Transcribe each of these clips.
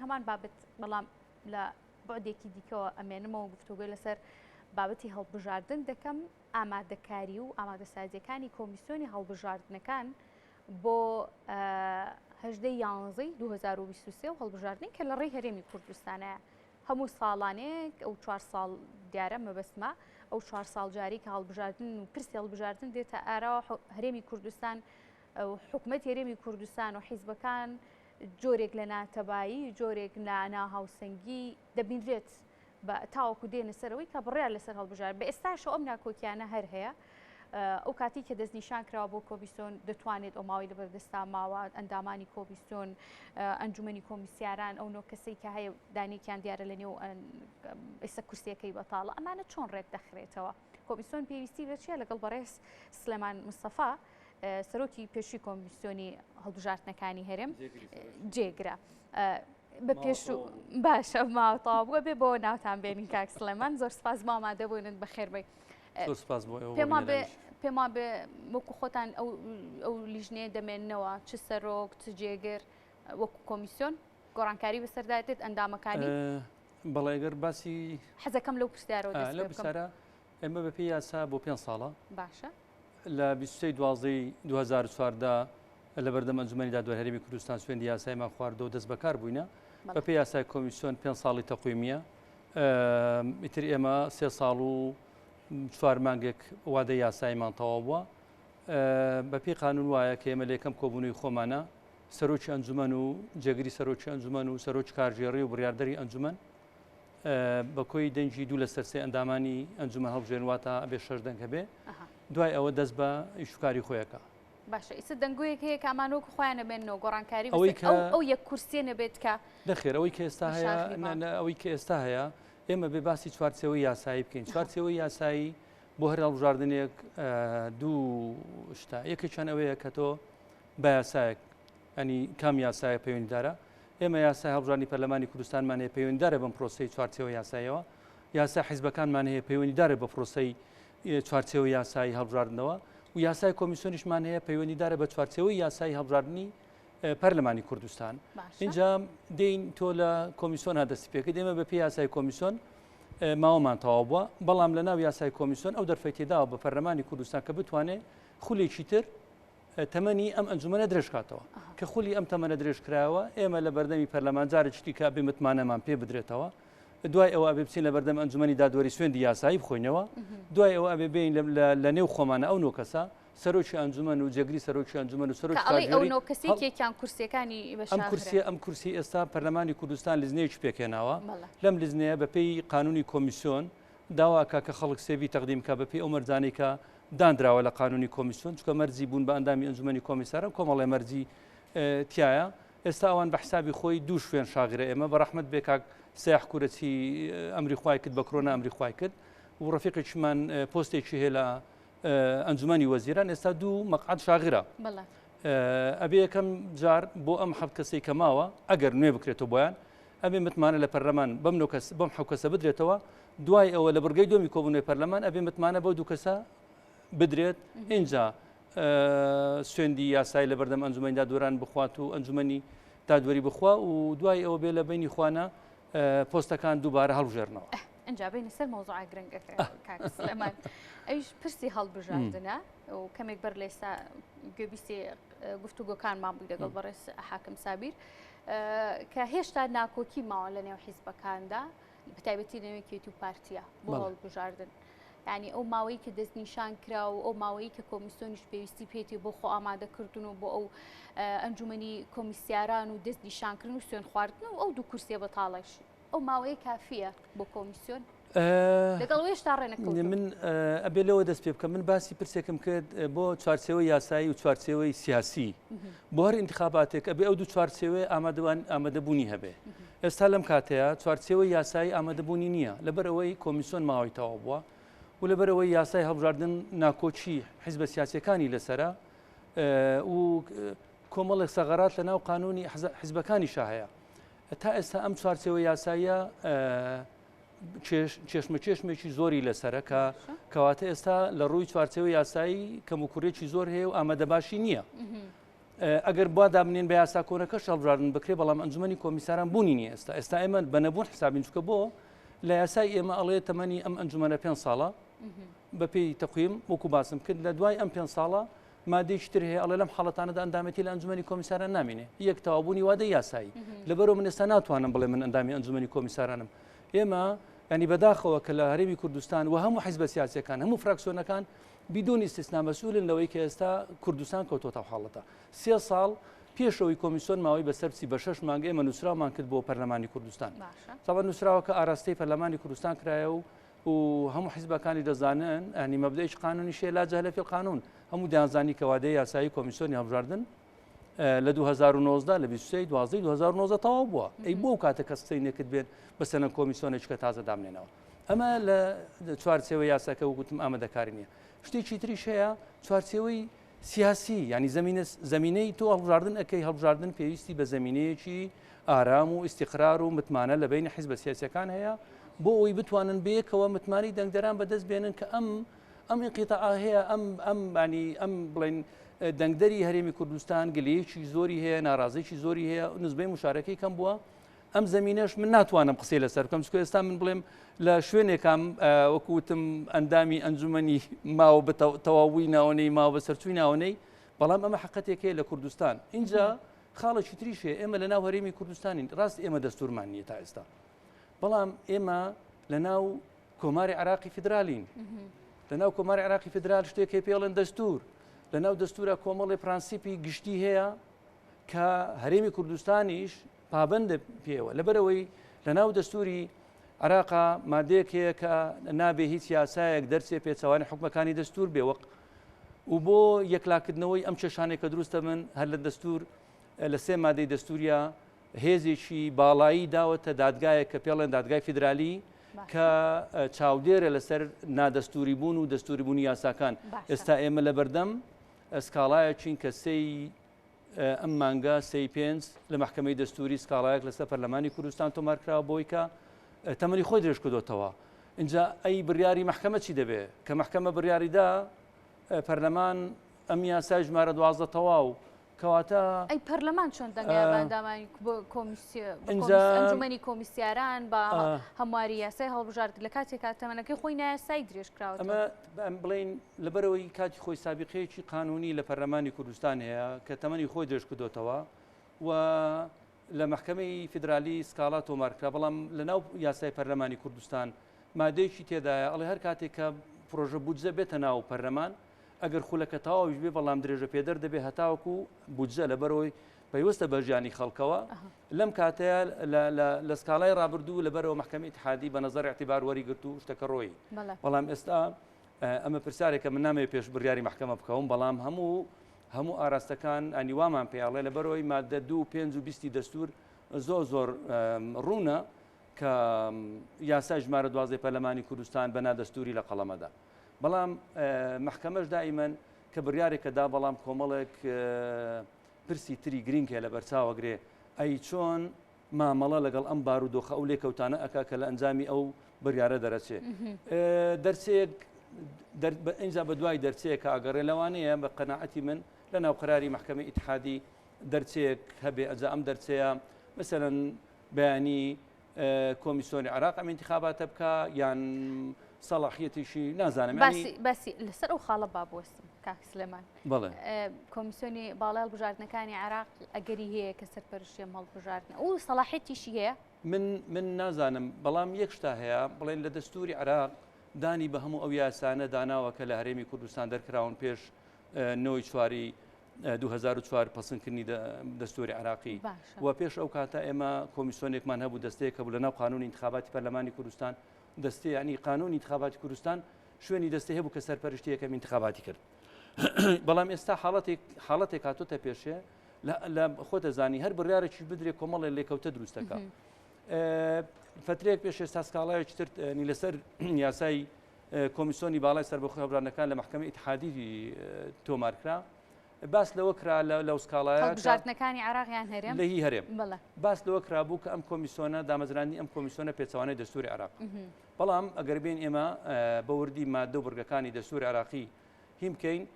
هەمان بابەت بەڵام لە بعدێکی دیکەوە ئەمێنمەوە گفتوگوی لەسەر بابەتی هەڵبژاردن دەکەم ئامادەکاری و ئامادەسازیەکانی کۆمیسیۆنی هەڵبژاردنەکان بۆ 18/11/2023 و هەڵبژاردن کە لە ڕێی هەرێمی کوردستانەیە هەموو ساڵانێک ئەو 4 ساڵ دیارە مەبەستمە ئەو 4 ساڵ جاری کە هەڵبژاردن و پرسی هەڵبژاردن دێتە ئاراوە هەرێمی کوردستان و حکوومەت هەرێمی کوردستان و حیزبەکان جۆرێک لە ناتەبایی جۆرێک لە ناهاوسەنگی دەبینرێت بە تاوەکو دێنە سەرەوەی کە بڕیان لەسەر هەڵبژار بە ئێستاشەوە ئەم ناکۆکیانە هەر هەیە ئەو کاتی کە دەستنیشان کراوە بۆ کۆمیسیۆن دەتوانێت ئەو ماوەی لەبەردەستا ماوە ئەندامانی کۆمیسیۆن ئەنجومەنی کۆمیسیاران ئەو نۆ کەسەی کە هەیە دانێکیان دیارە لە نێو ئێستا کورسیەکەی بەتاڵە ئەمانە چۆن ڕێک دەخرێتەوە کۆمیسیۆن پێویستی بە چیە لەگەڵ بەڕێز سلێمان مستەفا سەرۆکی پێشووی کۆمیسیۆنی هەڵبژاردنەکانی هەرێم جێگرە بە پێش باشە ماوەتەواو بووە بێ بۆ ناوتان بێنین کاک سلێمان زۆر سپاس مامادە بوونن بەخێر بێ پێما بێ وەکو خۆتان ئەو لیژنەیە دەمێننەوە چ سەرۆک چ جێگر وەکو کۆمیسیۆن گۆڕانکاری بەسەردادێت ئەندامەکانی بەڵێ ئەگەر باسی حەزەکەم لەو پرسیارەوە لە پرسیارە ئێمە بە پێی یاسا بۆ 5 ساڵە باشە لە 23/12/2014 لە بەردەم ئەنجومەنی دادوەری هەرێمی کوردستان سوێندی یاسایمان خواردەوە دەست بەکار بووینە بە پێی یاسای کۆمیسیۆن 5 ساڵی تەقویمیە ئیتر ئێمە 3 ساڵ و 4 مانگێک وادە یاسایمان تەواو بووە بە پێی قانون وایە کە ئێمە لە یەکەم کۆبوونەوەی خۆمانە سەرۆکی ئەنجومەن و جێگری سەرۆکی ئەنجومەن و سەرۆکی کارژێڕی و بڕیاردەری ئەنجومەن بە کۆی دەنجی دوو لە سەرسێ ئەندامانی ئەنجومەن هەڵبژێنواتە ئەبێ 6 دەنگ هەبێ دوای ئەوە دەست بە ئیشوکاری خۆیەکە باشە ئیسە دەنگویەک هەیە کامانۆکو خۆیان نەبێنەوە گۆڕانکاری ئەو یەک کورسێ نەبێت کە دەخێر ئەوەی کە ئێستا هەیە ئەوەی کە ئێستا هەیە ئێمە بێ باسی چوارچێوەی یاسایی بکەین چوارچێوەی یاسایی بۆ هەر هەڵبژاردنێک دوو شتا یەکێکیان ئەوەیە کە تۆ بە یاسایەک ئەنی کام یاسایە پەیوەندیدارە ئێمە یاسای هەڵبژاردنی پەرلەمانی کوردستانمان هەیە پەیوەندیدارە بەم پرۆسەی چوارچێوە یاساییەوە یاسا حیزبەکانمان هەیە پەیوەندیدارە بە پرۆسەی چوارچێوە یاسایی هەڵبژاردنەوە و یاسای کۆمیسیۆنیشمان هەیە پەیوەندیدارە بە چوارچێوەی یاسایی هەڵبژاردنی پەرلەمانی کوردستان اینجا دێین تۆ لە کۆمیسیۆن هەدەستی پێکرد ئێمە بە پێی یاسای کۆمیسیۆن ماوەمان تەواو بووە بەڵام لە ناو یاسای کۆمیسیۆن ئەو دەرفەتی تێداوە بە پەرلەمانی کوردستان کە بتوانێت خولێکی تر تەمەنی ئەم ئەنجومەنە درێژ کاتەوە کە خولی ئەم تەمەنە درێژ کراوە ئێمە لە بەردەمی پەرلەمان جارێکی کە بێ متمانەمان پێ بدرێتەوە دوای ئەوە ئەبێ بچین لە بەردەم ئەنجومەنی دادوەری سوێندی یاسایی بخۆینەوە دوای ئەوە ئەبێ بین لە نێو خۆمانە ئەو نۆکەسە سەرۆکی ئەنجومەن و جێگری سەرۆکی ئەنجومەن و سەرۆکی ئەو نۆکەسێکێکیان کورسیەکانی ئەم کورسی ئێستا پەرلەمانی کوردستان لیزنەیەکی پێکێناوە لەم لیزنەیە بە پێی قانونی کۆمیسیۆن داواکە کە خەڵک سێوی تەقدیم کە بە پێی ئەو مەرجانەی کە دانراوە لە قانونی کۆمیسیۆن چکە مەرجی بوون بە ئەندامی ئەنجومەنی کۆمیسارە کۆمەڵێ مەرجی تایە ئێستا ئەوان بە حسابی خۆی دوو شوێن شاغرە ئێمە بە ڕەحمەت بێکاک سیاح کوورەتی ئەمری خوای کرد بە کۆرۆنا ئەمری خوای کرد و ڕەفیقێکیمان پۆستێکی هەیە لە ئەنجومەنی وەزیران ئێستا دوو مەقعد شاغرە ئەبێ یەکەم جار بۆ ئەم حەوت کەسەی کە ماوە ئەگەر نوێ بکرێتەوە بۆیان ئەبێ متمانە لە پەرلەمان بەم حەوت کەسە بدرێتەوە دوای ئەوە لە بڕگەی دومی کۆبوونەوەی پەرلەمان ئەبێ متمانە بەو دوو کەسە بدرێت اینجا سوێندی یاسایی لە بەردەم ئەنجومەنی دادوەران بخوات و ئەنجومەنی دادوەری بخوا و دوای ئەوە بێ لە بینی خوانە پۆستەکان دووبارە هەڵبژێرنەوە ئەنجا بینە سەر مۆزوعە گرنگەکە کاک سلێمان ئەویش پرسی هەڵبژاردنە و کەمێک بەر لە ئێستا گوێبیستی گفتوگۆکانمان بووی لەگەڵ بەڕێز حاکم سابیر کە هێشتا ناکۆکی ماوە لە نێو حیزبەکاندا بەتایبەتی نەوەیەکێتی و پارتیە بۆ هەڵبژاردن ینی ئەو ماوەی کە دەستنیشان کرا و ئەو ماوەی کە کۆمیسیۆنیش پێویستی پێێتی بۆ خۆ ئامادەکردن و بۆ ئەو ئەنجومەنی کۆمیسیاران و دەستنیشانکردن و سوێن خواردن و ئەو دوو کورسیە بەتاڵەش ئەو ماوەیە کافیە بۆ کۆمیسیۆن لەگەڵ هێشتا ڕێنەکەوتن من ئەبێ لەوە دەست پێ بکەم من باسی پرسێکم کرد بۆ چوارچێوەی یاسایی و چوارچێوەی سیاسی بۆ هەر انتخاباتێک ئەبێ ئەو دوو چوارچێوەی ئامادەبوونی هەبێ ئێستا لەم کاتەیە چوارچێوەی یاسایی ئامادەبوونی نییە لەبەرەوەی کۆمیسیۆن ماوەی تەواو بووە و لەبەرەوەی یاسای هەڵبژاردن ناکۆچی حیزبە سیاسیەکانی لەسرە و کۆمەڵێک سەغەرات لە ناو قانونی حیزبەکانیشا هەیە تا ئێستا ئەم چوارچێوە یاساییە چێشمێکی زۆری لەسرە کە کەواتە ئێستا لە ڕووی چوارچێوە یاسایی کەم و کوڕێکی زۆر هەیە و ئامادەباشی نییە ئەگەر بوا دابنێن بە یاسا کۆنەکە هەڵبژاردن بکرێ بەڵام ئەنجومەنی کۆمیساران بوونی نیە ئێستا ئێمە بەنەبوون حسابین چکە بۆ لە یاسای ئێمە ئەڵێ تەمەنی ئەم ئەنجومەنە 5 ساڵە بە پێی تەقویم وەکو باسم کرد لە دوای ئەم 5 ساڵە مادەیەکی تر هەیە ئەڵێ لەم حاڵەتانەدا ئەندامەتی لە ئەنجومەنی کۆمیساران نامێنێ یەک تەواوبوونی وادەی یاسایی لەبەرەوە من ئێستا ناتوانم بڵێ من ئەندامی ئەنجومەنی کۆمیسارانم ئێمە ینی بەداخەوە کە لە هەرێمی کوردستان و هەموو حیزبە سیاسیەکان هەموو فراکسیۆنەکان بدون استثنا مەسئولن لەوەی کە ئێستا کوردستان کەوتۆتە حاڵەتە 3 ساڵ پێشەوەی کۆمیسیۆن ماوەی بەسەرچی بە 6 مانگە ئێمە نووسراومان کرد بۆ پەرلەمانی کوردستان ساڵ نووسراوە کە ئاراستەی پەرلەمانی کوردستان کرایە و هەموو حیزبەکانی دەزانن ئەنی مەبدەیش قانونی شێ لا جەهلە فی القانون هەموو دەیانزانی کە وادەی یاسایی کۆمیسیۆنی هەڵبژاردن لە 2019 لە 23 دوازدەی 2019 تەواو بووە ئەی بۆ کاتە کە سقسەی نەکرد بێت بەسەرەن کۆمیسیۆنێکە تازە دامنێنەوە ئەمە لە چوارچێوەی یاساکە وگوتم ئامادەکاری نییە شتێکی تریش هەیە چوارچێوەی سیاسی ینی زمینەی تۆ هەڵبژاردن ئەەکەی هەڵبژاردن پێویستی بە زمینەیەکی ئارام و ئیسیقرار و متمانە لە بینی حیزبە سیاسیەکان هەیە بۆ ئەوی بتوانن بەیەکەوە متمانی دەنگدەران بەدەست بێنن کە ئەم ئینقیتاع هەیە ئەم بڵێن دەنگدەری هەرێمی کوردستان گلەیەکی زۆری هەیە ناڕازێکی زۆری هەیە نسبەی مشارەکەی کەم بووە ئەم زمینەش من ناتوانم قسەی لەسەر بکەم چکە ئێستا من بڵێم لە شوێنێکم وەکوتم ئەندامی ئەنجومەنی ماوە بە تەواوی ناوەنەی ماوە بە سەرچووی ناوەنەی بەڵام ئەمە حقەتێکەیە لە کوردستان اینجا خاڵێکی تریشێ ئێمە لە ناو هەرێمی کوردستانین ڕاست ئێمە دەستورمان نییە تا ئێستا بەڵام ئێمە لە ناو کۆماری عراقی فیدرالین لە ناو کۆماری عراقی فیدرال شتێکی پێڵێن دەستور لە ناو دەستورە کۆمەڵی پرانسیپی گشتی هەیە کە هەرێمی کوردستانیش پابندە پێوە لەبەرەوەی لە ناو دەستوری عراقا مادەیەک هەیە کە نابێ هیچ یاسایەک دەرسێ پێچەوانی حکومەکانی دەستور بێوەق و بۆ یەکلاکردنەوەی ئەم چێشانێک کە دروستە من هەر لە دەستور لە 3 مادەی دەستوریە هێزێکی باڵایی داوەتە دادگایەک کە پێڵێن دادگای فیدرالی کە چاودێرە لەسەر نادەستوری بوون و دەستوری بوونی یاساکان ئێستا ئێمە لە بەردەم سکاڵایەکین کە ئەم مانگە 5 لە محکەمەی دەستوری سکاڵایەک لەسەر پەرلەمانی کوردستان تۆمارکراوە بۆی کە تەمەنی خۆی درێژ کردوتەوە اینجا ئەی بڕیاری محکەمە چی دەبێت کە محکەمە بڕیاریدا پەرلەمان ئەم یاسای ژمارە 12 تەواو کەواتە ئەی پەرلەمان چۆن دەنگاباندامانی ئەنجومەنی کۆمیسیاران بە هەمواری یاسای هەڵبژارد لە کاتێک تەمەنەکەی خۆی نایاسایی درێژ کراوە ئەمە بڵین لەبەرەوەی کاتی خۆی سابقەیەکی قانونی لە پەرلەمانی کوردستان هەیە کە تەمەنی خۆی درێژ کردوتەوە و لە محکەمەی فیدرالی سکاڵا تۆمارکرا بەڵام لە ناو یاسای پەرلەمانی کوردستان مادەیەکی تێدایە ئەڵێ هەر کاتێک کە پرۆژە بودجە بێتە ناو پەرلەمان ئەگەر خولەکە تەواویش بێ بەڵام درێژە پێدەر دەبێ هەتاوەکو بودجە لەبەرەوەی پەیوەستە بە ژیانی خەڵکەوە لەم کاتەیە لە سکاڵای ڕابردوو لەبەرەوە محکەمەی اتحادی بە نەزەر اعتیبار وەریگرت و شتەکە ڕۆی بەڵام ئێستا ئەمە پرسیارێکە من نامەوێت پێش بڕیاری محکەمە بکەوم بەڵام هەموو ئاراستەکان ئەنیوامان پێڵێ لەبەرەوەی مادە 2 5 و 20 دەستور زۆر ڕوونە کە یاسای ژمارە 12 پەرلەمانی کوردستان بە نادەستوری لە قەڵەمەدا بەڵام محکەمەش دائیمەن کە بڕیارێکەدا بەڵام کۆمەڵێک پرسی تری گرنگکە لە بەرچاوەگرێ ئەی چۆن مامەڵە لەگەڵ ئەم بارودۆخە ئەو لێکەوتانە ئەکا کە لە ئەنجامی ئەو بڕیارە دەرەچێت دەرسێک ئینجا بە دوای دەرچەیە کە ئاگەڕێ لەوانەیە بە قەناعەتی من لە ناو قەراری محکەمەی ئیتحادی دەرچەیەک هەبێ ئەجا ئەم دەرچەیە مەسەلەن بەیانی کۆمیسیۆنی عراق ئەم انتخاباتە بکە یان سەڵاحیەتیشی نازانم باسی لەسەر ئەو خاڵە بابوەستم کاک سلێمان بەڵێ کۆمیسیۆنی باڵای هەڵبژاردنەکانی عراق ئەگەری هەیە کە سەرپەرشتیە هەڵبژاردن ئەو سەڵاحیەتیشی هەیە من نازانم بەڵام یەک شتا هەیە بڵێن لە دەستوری عراق دانی بە هەموو ئەو یاسانە داناوە کە لە هەرێمی کوردستان دەرکراون پێش 9 2004 پەسەندکردنی دەستوری عراقی و پێش ئەو کاتە ئێمە کۆمیسیۆنێکمان هەبوو دەستەیە کە بوو لە ناو قانونی انتخاباتی پەرلەمانی کوردستان دەستی ینی قانونی انتخاباتی کوردستان شوێنی دەستی هەبوو کە سەرپەرشتیەکەم انتخاباتی کرد بەڵام ئێستا حاڵەتێک هاتوتە پێشێ لە خۆتە زانی هەر بڕیارێکی بدرێ کۆمەڵێ لێکەوتە دروستەکە فترێک پێش ئێستا سکاڵایەکی تر لەسەر یاسای کۆمیسیۆنی باڵای سەربەخۆی هەڵبژاردنەکان لە محکەمەی اتحادی تۆمارکرا باس لەوە کرا لەو سکاڵایە هەڵبژاردنەکانی عراقیان هەرێم لە هی هەرێم باس لەوە کرابوو کە ئەم کۆمیسیۆنە دامەزرانی ئەم کۆمیسیۆنە پێچەوانەی دەستوری عراق بەڵام ئەگەر بێن ئێمە بە وردی مادە و بڕگەکانی دەستوری عراقی هیم بکەین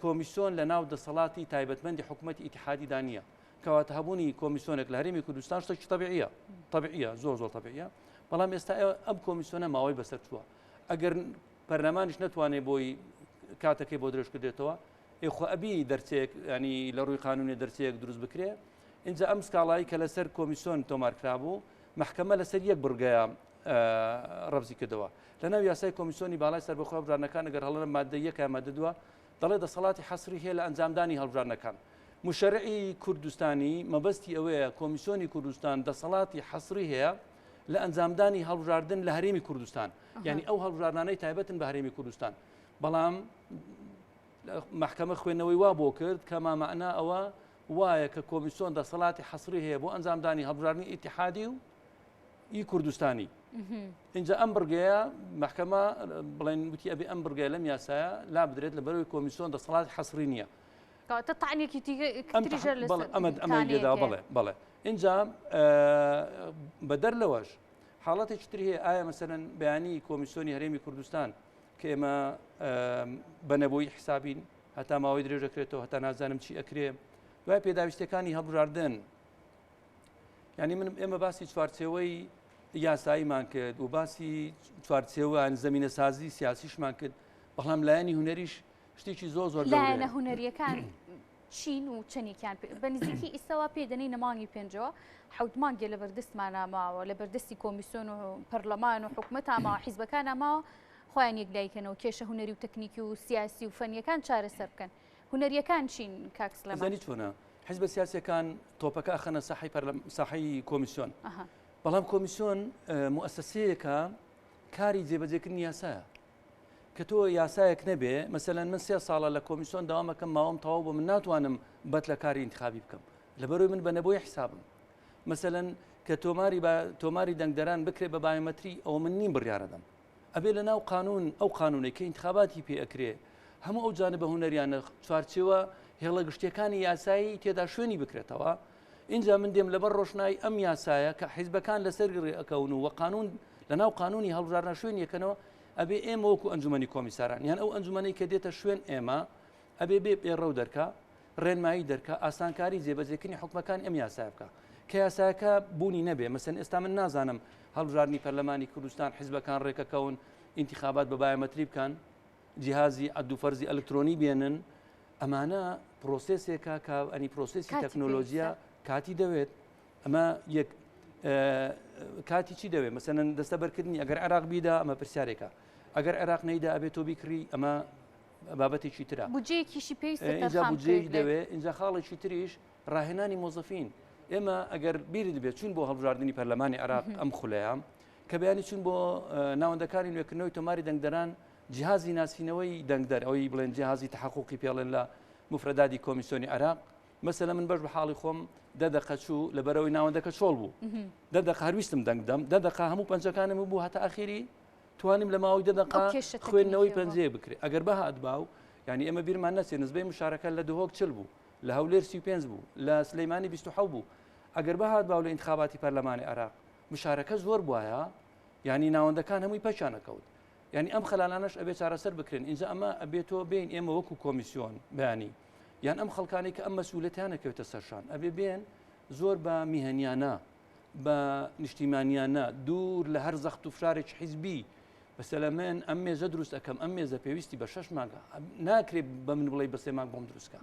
کۆمیسیۆن لە ناو دەسەڵاتی تایبەتمەندی حکوومەتی ئیتیحادی دانیە کەواتە هەبوونی کۆمیسیۆنێک لە هەرێمی کوردستان شتێکی طبیعیە زۆر طبیعیە بەڵام ئێستا ئەم کۆمیسیۆنە ماوەی بەسەر چووە ئەگەر پەرلەمانیش نەتوانێت بۆی کاتەکەی بۆ درێژ کردێتەوە ئێخۆ ئەبی دەرچێک ینی لە ڕووی قانونی دەرچەیەک دروست بکرێ اینجا ئەم سکاڵایی کە لەسەر کۆمیسیۆن تۆمارکرا بوو محکەمە لەسەر یەک بڕگەیە ڕەبزی کردەوە لەناو یاسای کۆمیسیۆنی باڵای سەربەخۆ هەڵبژاردنەکان ئەگەر هەڵەنە مادە یەکە مادە دووە دەڵێ دەسەڵاتی حەسری هەیە لە ئەنجامدانی هەڵبژاردنەکان مشەرعی کوردستانی مەبەستی ئەوەیە کۆمیسیۆنی کوردستان دەسەڵاتی حەسری هەیە لە ئەنجامدانی هەڵبژاردن لە هەرێمی کوردستان یعنی ئەو هەڵبژاردنانەی تایبەتن بە هەرێمی کوردستان بەڵام محکەمە خوێندنەوەی وا بۆ کرد کە مامەعنا ئەوە وایە کە کۆمیسیۆن دەسەڵاتی حەسری هەیە بۆ ئەنجامدانی هەڵبژاردنی ئیتیحادی و ئی کوردستانی اینجا ئەم بڕگەیە محکەمە بڵێن وتی ئەبێ ئەم بڕگەیە لەم یاسایە لا بدرێت لە بەرەوەی کۆمیسیۆن دەسەڵاتی حەسری نییە ئەمە لێدا بڵێ اینجا بەدەر لەوەش حاڵەتێکی تر هەیە ئایا مەسەرەن بەیانی کۆمیسیۆنی هەرێمی کوردستان کە ئێمە بەنەبووی حسابین هەتا ماوەی درێژ دەکرێتەوە هەتا نازانم چی ئەکرێ دوای پێداویستەکانی هەڵبژاردن ینی من ئێمە باسی چوارچێوەی یاساییمان کرد و باسی چوارچێوە زەمینە سازی سیاسیشمان کرد بەڵام لایەنی هونەریش شتێکی زۆر لایەنە هونەریەکان چین و چەندێکیان بە نزیکی ئێستاوا پێدەنەی نەمانگی پێنجەوە حەوت مانگێ لە بەردەستمان ماوە لە بەردەستی کۆمیسیۆن و پەرلەمان و حکوومەت ماوە حیزبەکان ماوە خۆیان یەکلایکەنەوە کێشە هونەری و تەکنیکی و سیاسی و فەنیەکان چارەسەر بکەن هونەریەکان چین کاکسلەمانی چۆنە حیزبە سیاسیەکان تۆپەکە ئەخەنە ساحەی کۆمیسیۆن بەڵام کۆمیسیۆن موسسەسەیەکە کاری جێبەجێکردنی یاسایە کە تۆ یاسایەک نەبێ مەسەلەن من 3 ساڵە لە کۆمیسیۆن داوامەکەم ماوەم تەواو بۆ من ناتوانم بەت لە کاری انتخابی بکەم لەبەرەوەی من بە نەبووی حسابم مەسەلەن کە تۆماری دەنگدەران بکرێ بە بایۆمەتری ئەوە من نیم بڕیارەدەم ئەبێ لە ناو قانون ئەو قانونێک کە انتخاباتی پێ ئەکرێ هەموو ئەو جانبە هونەریانە چوارچێوە هێڵە گشتیەکانی یاسایی تێدا شوێنی بکرێتەوە اینجا من دێم لەبەر ڕۆشنایی ئەم یاسایە کە حیزبەکان لەسەر ئەکەون و قانون لە ناو قانونی هەڵبژاردنە شوێنیەکەنەوە ئەبێ ئێمە وەکو ئەنجومەنی کۆمیساران یان ئەو ئەنجومەنەی کە دێتە شوێن ئێمە ئەبێ بێ پێڕەو دەرکە ڕێنمایی دەرکە ئاسانکاری جێبەجێکردنی حکومەکانی ئەم یاسای بکە کە یاسایەکە بوونی نەبێ مەسەن ئێستا من نازانم هەڵبژاردننی پەرلەمانی کوردستان حیزبەکان ڕێکەکەون انتخابات بە بایۆمەتری بکەن جیهازی عەدوفەرزی ئەلکترۆنی بێنن ئەمانە پرۆسسێکە کە ئەنی پرۆسسی تەکنۆلۆژیە کاتی دەوێت ئەمە یەک کاتی چی دەوێت مەسەن دەستە بەرکردنی ئەگەر عێراق بیدا ئەمە پرسیارێکە ئەگەر عێراق نەیدا ئەبێت تۆ بیکڕی ئەمە بابەتێکی ترە بودجەیەکیشی اینجا بودجەیەک دەوێت اینجا خاڵێکی تریش ڕاهێنانی مۆزەفین ئێمە ئەگەر بیری دەبێت چون بۆ هەڵبژاردننی پەرلەمانی عێراق ئەم خولەیە کە بەیانی چون بۆ ناوەندەکانی نوێکردنەوەی تۆماری دەنگدەران جیهازی ناسینەوەی دەنگدەر ئەوەی بڵێن جیهازی تحقوقی پێڵێن لە مفرداتی کۆمیسیۆنی عێراق مەسەلەن من بەش بە حاڵی خۆم دەدەقە چوو لە بەرەوەی ناوەندەکە چۆڵ بوو دەدەقە هەرویستم دەنگدەم دەدەقە هەموو پەنجەکانم بوو هەتا ئاخیری توانیم لە ماوەی دەدەقە خوێندنەوەی پەنجەیە بکرێت ئەگەر بەهات باو یعنی ئێمە بیرمان نەچێ نزبەی مشارەکە لە دهۆک 40 بوو لە هەولێر 35 بوو لە سلەیمانی 27 بوو ئەگەر بەهات باو لە انتخاباتی پەرلەمانی عێراق مشارەکە زۆر بووایە یعنی ناوەندەکان هەمووی پەچانەکەوت یعنی ئەم خەلانانەش ئەبێ چارەسەر بکرێن اینجا ئەمە ئەبێتەوە بین ئێمە وەکو کۆمیسیۆن بەیانی یان ئەم خەڵکانی کە ئەم مەسئولیەتیانە کەوتە سەرشان ئەبێ بێن زۆر بە میهنیانە بە نیشتیمانیانە دوور لە هەر زەخت و فرارێک حیزبی بەسەلە من ئەم مێزە دروست ئەەکەم ئەم مێزە پێویستی بە 6 مانگە ناکرێت بە من بڵێ بە 3 مانگ بۆم دروستکە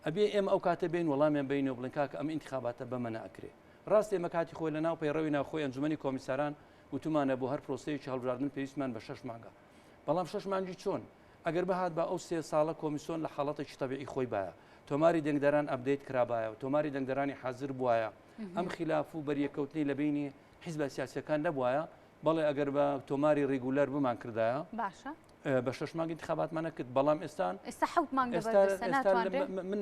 ئەبێ ئێمە ئەو کاتە بین وەڵامیان بینەوە بڵێن کاکە ئەم انتخاباتە بەمە ناکرێ ڕاست ئێمە کاتی خۆی لە ناو پەیڕەوی ناوخۆی ئەنجومەنی کۆمیساران وتمانە بۆ هەر پرۆسەیەکی هەڵبژاردن پێویستمان بە 6 مانگە بەڵام 6 مانگی چۆن ئەگەر بەهات بە ئەو 3 ساڵە کۆمیسیۆن لە حاڵەتێکی تەبیعی خۆی باە تۆماری دەنگدەران ئەپدەیت کرابایە و تۆماری دەنگدەرانی حازر بووایە ئەم خلاف و بەریەکەوتنی لە بینی حیزبە سیاسیەکان نەبووایە بەڵێ ئەگەر بە تۆماری ڕیگولەر بمان کردایە باشە بە 6 مانگی انتخاباتمانە کرد بەڵام ئێستا 7 مانگ من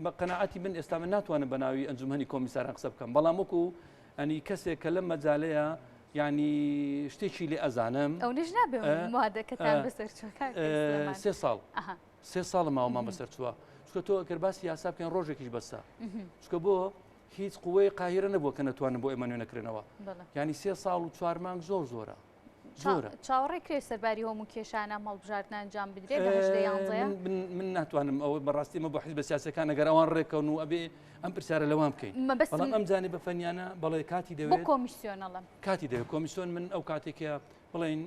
بە قەناعەتی من ئێستا من ناتوانم بە ناوی ئەنجومەنی کۆمیساران قسە بکەم بەڵام وەکو ئەنی کەسێک کە لەم مەجالەیە یعنی شتێکی لێ ئەزانم ئەو نش نابێ موادەکەتان بەسەر چۆکە 3 ساڵ 3 ساڵ ماوەمان بەسەر چووە چکە تۆ ئەگەر باسی یاسا بکەن ڕۆژێکیش بەسە چکە بۆ هیچ قووەی قاهرە نەبووە کە نەتوانن بۆ ئێمە نوێنەکردنەوە یعنی 3 ساڵ و 4 مانگ زۆر زۆرە چاوەڕێ کرێ سەرباری هەموو کێشانە هەڵبژاردنە ئەنجام بدرێت لە هەژدە یانزەیە من ناتوانم ئەوە بەڕاستی مە بۆ حیزب سیاسەکان ئەگەر ئەوان ڕێکەون و ئەبێ ئەم پرسیارە لەوام بکەین بەڵام ئەم جانبە فەنیانە بەڵێ کاتی دەوێت کۆمیسیۆنەڵم کاتی دەوێت کۆمیسیۆن من ئەو کاتێکە بڵێن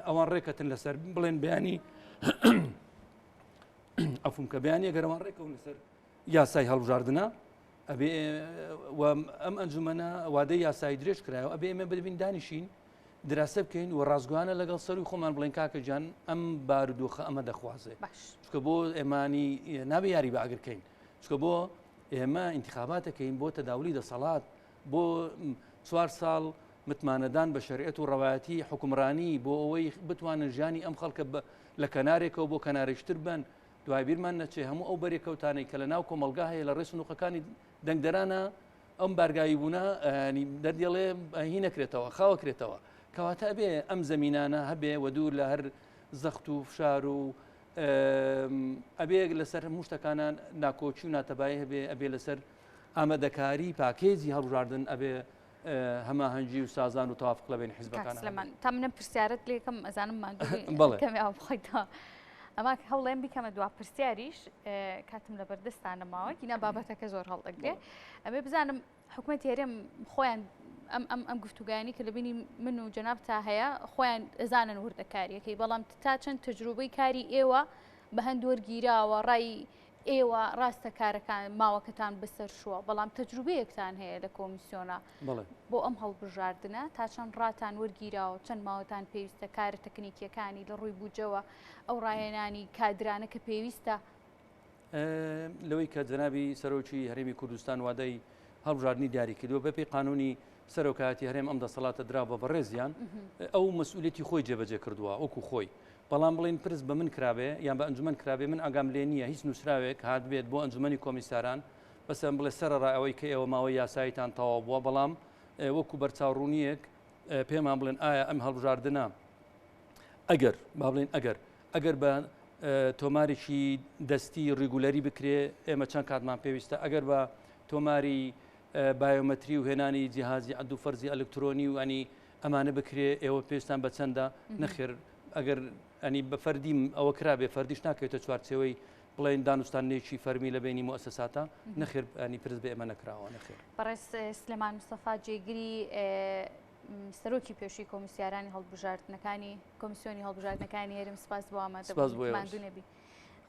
ئەوان ڕێکەتن لەسەر بڵێن بەیانی ئەفم کە بەیانی گەرەوان ڕێکەون لەسەر یاسای هەڵبژاردنە ئەبێ ئەم ئەنجومەنە وادەی یاسایی درێژ کرایەوە ئەبێ ئێمە ببین دانیشین دراسە بکەین و ڕازگوانە لەگەڵ سەروی خۆمان بڵێن کاکە جان ئەم بارودۆخە ئەمە دەخوازێ چکە بۆ ئێمانی نابێ یاری بە ئاگرکەین چکە بۆ ئێمە ئینتیخاباتەکەین بۆ تەداولی دەسەڵات بۆ 4 ساڵ متمانەدان بە شەریعەت و ڕەوایەتی حکومڕانی بۆ ئەوەی بتوانن ژیانی ئەم خەڵکە لە کەنارێکەوە بۆ کەنارێکتر بن دوای بیرمان نەچێ هەموو ئەو بەرێکەوتانەی کە لە ناو کۆمەلگا هەیە لە ڕێ سنووقەکانی دەنگدەرانە ئەم بارگایی بوونە دەردێڵێ هی نەکرێتەوە خاوەکرێتەوە کەواتە ئەبێ ئەم زەمینانە هەبێ و دوور لە هەر زەخت و فشار و ئەبێ لەسەر هەموو شتەکانان ناکۆچی و ناتەبایی هەبێ ئەبێ لەسەر ئامادەکاری پاکێزی هەڵبژاردن ئەبێ هەماهەنگی و سازان و تەوافق لە بین حیزبەکان تا منە پرسیارت لێکم ئەزانم کەمی ئاو بخۆیتەوە ئەما هەوڵێن بیکەمە دوا پرسیاریش کاتم لە بەردەستانە ماوە گینا بابەتەکە زۆر هەڵدەگرێ ئەمێ بزانم حکوومەتی هەرێم خۆیان ئەم گفتوگانی کە لە بینی من و جەناب تا هەیە خۆیان ئەزانن وردەکاریەکەی بەڵام تا چەند تەجروبەی کاری ئێوە بە هەند وەرگیراوە ڕای ئێوە ڕاستە کارەکان ماوەکەتان بەسەر شووە بەڵام تەجروبەیەکتان هەیە لە کۆمیسیۆنە بۆ ئەم هەڵبژاردنە تا چەند ڕاتان وەرگیراوە چەند ماوەتان پێویستە کارە تەکنیکیەکانی لە ڕووی بوجەوە ئەو ڕایەنانی کادرانە کە پێویستە لەوەی کە جەنابی سەرۆکی هەرێمی کوردستان وادەی هەڵبژاردننی دیاری کردووە بەپێی قانونی سەرۆکایەتی هەرێم ئەم دەسەڵاتە درا بە بەڕێزیان ئەو مەسئولێتی خۆی جێبەجێ کردووە وەکو خۆی بەڵام بڵین پرس بە من کرابێ یان بە ئەنجومەن کرابێ من ئاگام لێ نییە هیچ نووسراوێک هات بێت بۆ ئەنجومەنی کۆمیساران بەسەر بڵێ سەرڕای ئەوەی کە ئێوە ماوەی یاساییتان تەواو بووە بەڵام وەکو بەرچاوڕوونیەک پێمان بڵێن ئایا ئەم هەڵبژاردنە ئەگەر با بڵێن ئەگەر بە تۆمارێکی دەستی ڕیگولەری بکرێ ئێمە چەند کاتمان پێویستە ئەگەر بە تۆماری بایۆمەتری و هێنانی جیهازی عەد و فەرزی ئەلکترۆنی و ئەنی ئەمانە بکرێ ئێوە پێویستان بە چەندە نەخێر ئەگەر ئەنی بە فەردیم ئەوە کرابێ فەردیش ناکەوێتە چوارچێوەی بڵێن دانوستانێکی فەرمی لە بینی مؤسساتە نەخێر ئەنی پرس بە ئێمە نەکراوە نەخێر بەڕێز سلێمان مستەفا جێگیری سەرۆکی پێشووی کۆمیسیارانی هەڵبژاردنەکانی کۆمیسیۆنی هەڵبژاردنەکانی هەرێم سپاس بۆ ئامادەبوونماندوو نەبی